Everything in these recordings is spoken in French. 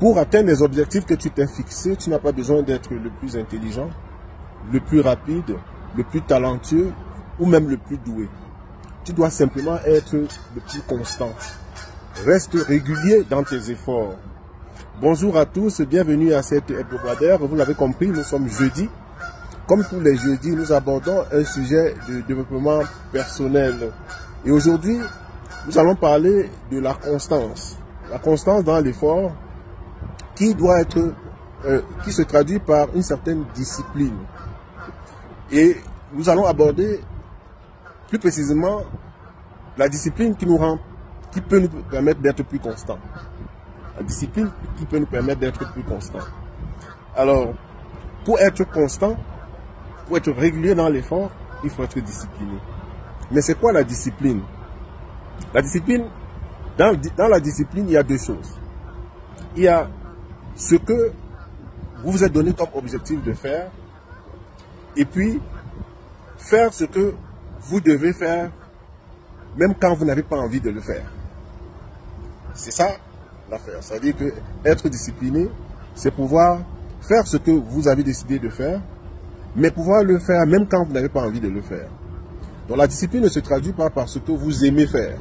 Pour atteindre les objectifs que tu t'es fixés, tu n'as pas besoin d'être le plus intelligent, le plus rapide, le plus talentueux ou même le plus doué. Tu dois simplement être le plus constant. Reste régulier dans tes efforts. Bonjour à tous, bienvenue à cette hebdomadaire. Vous l'avez compris, nous sommes jeudi. Comme tous les jeudis, nous abordons un sujet de développement personnel. Et aujourd'hui, nous allons parler de la constance. La constance dans l'effort qui doit être, qui se traduit par une certaine discipline. Et nous allons aborder plus précisément la discipline qui peut nous permettre d'être plus constants. La discipline qui peut nous permettre d'être plus constants. Alors, pour être constant, pour être régulier dans l'effort, il faut être discipliné. Mais c'est quoi la discipline? La discipline, dans la discipline, il y a deux choses. Il y a ce que vous vous êtes donné comme objectif de faire, et puis faire ce que vous devez faire, même quand vous n'avez pas envie de le faire. C'est ça l'affaire. C'est-à-dire que être discipliné, c'est pouvoir faire ce que vous avez décidé de faire, mais pouvoir le faire même quand vous n'avez pas envie de le faire. Donc la discipline ne se traduit pas par ce que vous aimez faire.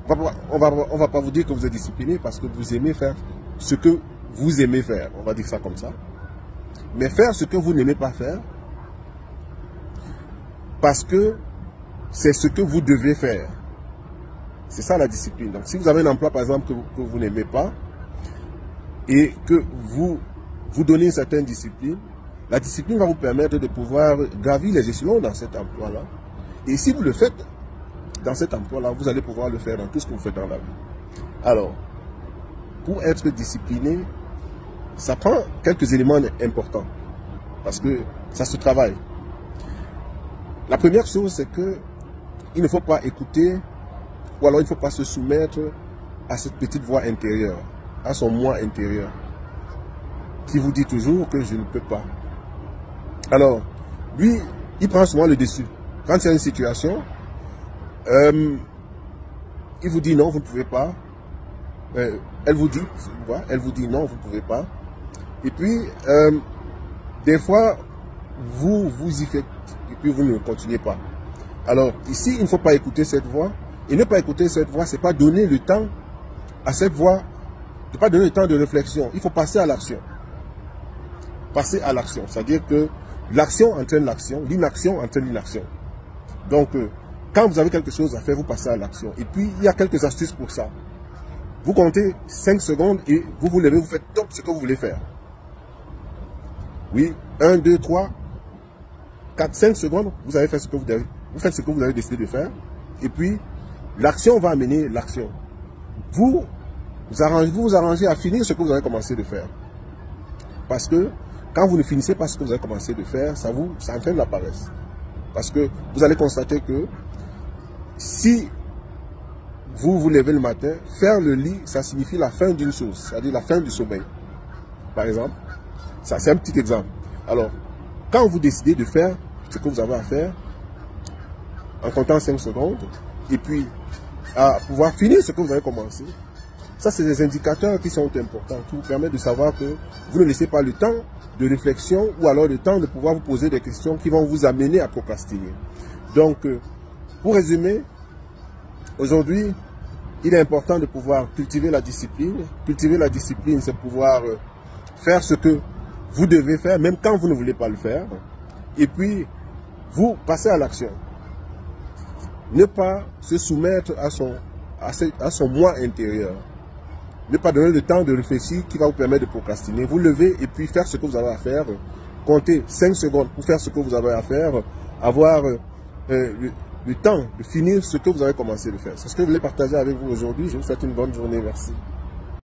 On va pas vous dire que vous êtes discipliné parce que vous aimez faire ce que vous aimez faire. On va dire ça comme ça. Mais faire ce que vous n'aimez pas faire parce que c'est ce que vous devez faire. C'est ça la discipline. Donc si vous avez un emploi par exemple que vous n'aimez pas et que vous donnez une certaine discipline, la discipline va vous permettre de pouvoir gravir les échelons dans cet emploi-là. Et si vous le faites dans cet emploi-là, vous allez pouvoir le faire dans tout ce que vous faites dans la vie. Alors, pour être discipliné, ça prend quelques éléments importants. Parce que ça se travaille. La première chose, c'est que il ne faut pas écouter, ou alors il ne faut pas se soumettre à cette petite voix intérieure, à son moi intérieur, qui vous dit toujours que je ne peux pas. Alors, lui, il prend souvent le dessus. Quand il y a une situation, il vous dit non, vous ne pouvez pas. Elle vous dit non, vous ne pouvez pas. Et puis, des fois, vous y faites, et puis vous ne continuez pas. Alors, ici, il ne faut pas écouter cette voix. Et ne pas écouter cette voix, c'est pas donner le temps à cette voix, ne pas donner le temps de réflexion. Il faut passer à l'action. Passer à l'action, c'est-à-dire que l'action entraîne l'action, l'inaction entraîne l'inaction. Donc, quand vous avez quelque chose à faire, vous passez à l'action. Et puis, il y a quelques astuces pour ça. Vous comptez 5 secondes et vous vous levez, vous faites top ce que vous voulez faire. Oui, 1, 2, 3, 4, 5 secondes, vous avez fait ce que vous devez. Vous faites ce que vous avez décidé de faire. Et puis, l'action va amener l'action. Vous vous arrangez à finir ce que vous avez commencé de faire. Parce que, quand vous ne finissez pas ce que vous avez commencé de faire, ça entraîne la paresse. Parce que vous allez constater que si vous vous levez le matin, faire le lit, ça signifie la fin d'une chose, c'est-à-dire la fin du sommeil. Par exemple, ça c'est un petit exemple. Alors, quand vous décidez de faire ce que vous avez à faire, en comptant 5 secondes, et puis à pouvoir finir ce que vous avez commencé, ça c'est des indicateurs qui sont importants, qui vous permettent de savoir que vous ne laissez pas le temps de réflexion ou alors le temps de pouvoir vous poser des questions qui vont vous amener à procrastiner. Donc, pour résumer, aujourd'hui, il est important de pouvoir cultiver la discipline. Cultiver la discipline, c'est pouvoir faire ce que vous devez faire, même quand vous ne voulez pas le faire. Et puis, vous passez à l'action. Ne pas se soumettre à son moi intérieur. Ne pas donner le temps de réfléchir qui va vous permettre de procrastiner. Vous levez et puis faire ce que vous avez à faire. Comptez 5 secondes pour faire ce que vous avez à faire. Avoir le temps de finir ce que vous avez commencé de faire. C'est ce que je voulais partager avec vous aujourd'hui. Je vous souhaite une bonne journée. Merci.